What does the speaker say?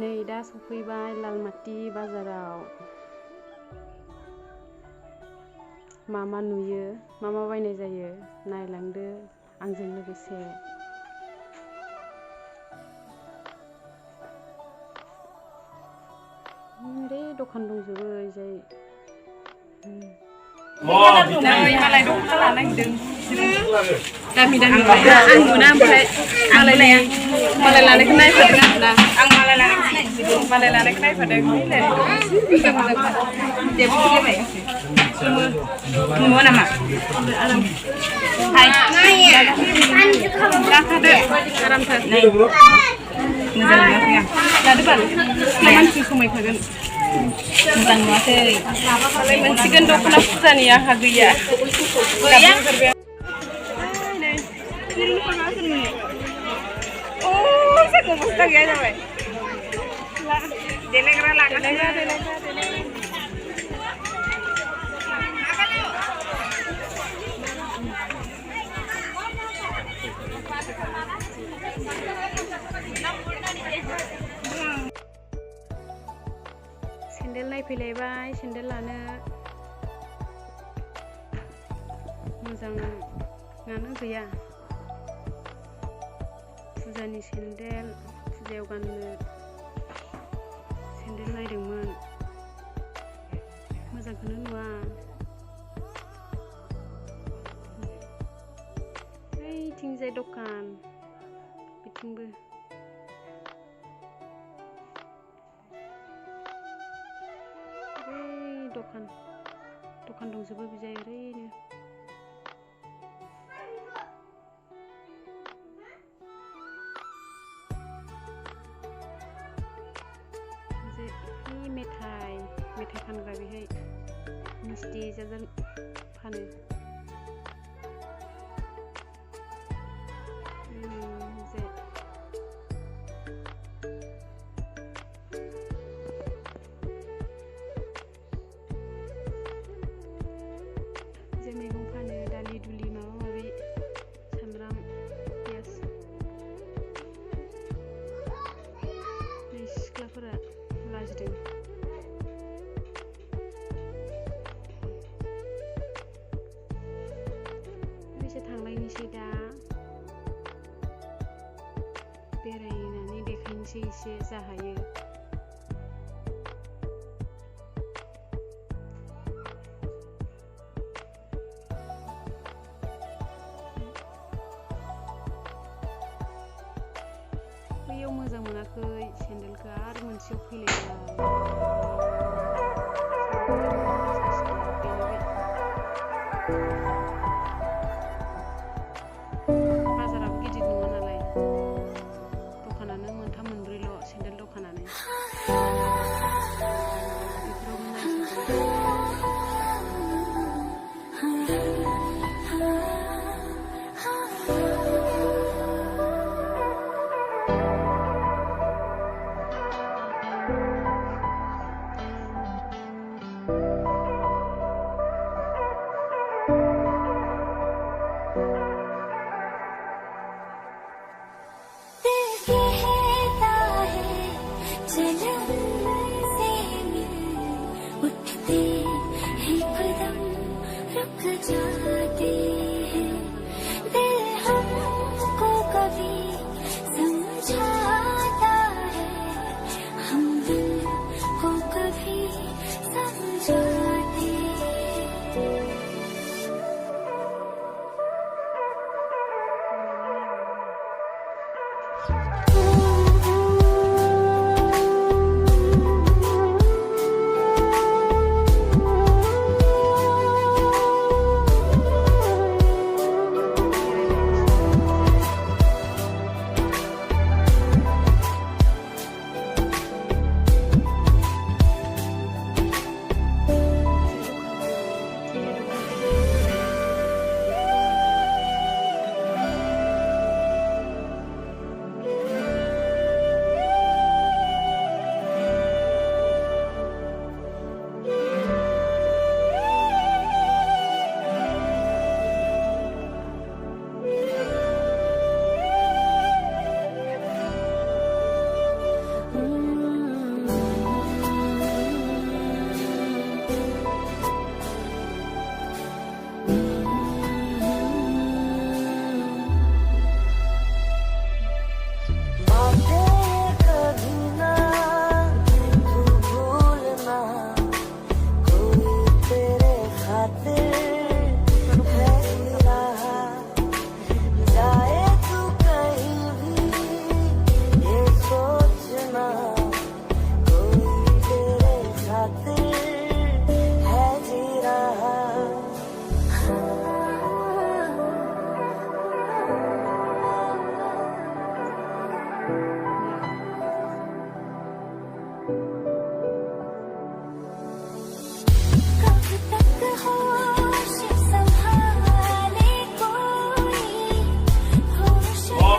नै दा सफैबाय लालमाटि बाजाराव मा नुयो मा बायनाय जायो नायलांदो आंजों लोगोसे। ओरै दखान दंजोबो ओइजाय। मालाय दख'ना लानो नागिरदों दामि दामि आं नुना ओमफ्राय मालाय लानायखौ नायफादों आरोना आं मालाय लानायखौ नायफादों नुवा नामा गाखोदो आरामथार मोजां नुवाखै आं लादो बाल मानसि समायखागोन मोजां नुवाखै मोनसिगोन दख'ना फुजानि आंहा गैया बस्था गैया जाबाय देलायग्रा सेन्देल नायफैलायबाय सेन्देल लानो मोजाङानो गैया फुजानि सेन्देल फुजायाव गाननो सेन्देल नायदोंमोन मोजांखौनो नुवा ओइथिंजाय दखान बिथिंबो दखान दंजोबो बिजाय ओरैनो मेथाइ फानग्रा बेहाय मिस्टि जाजान फानो मैगं फानो दालि दुलि माबा माबि सामब्राम पियास सिख्लाफोरा लाजिदों एसे थांलायनोसै दा बेरायनानै देखायनोसै एसे जा हायो बैयाव मोजां मोनाखै सेन्देलखौ आरो मोनसेयाव फैलायबाय बाजाराबो गिदिर नङा नालाय दखानानो मोनथाम मोनब्रैल' सेन्देल दखानानो बेफोरावनो नायसै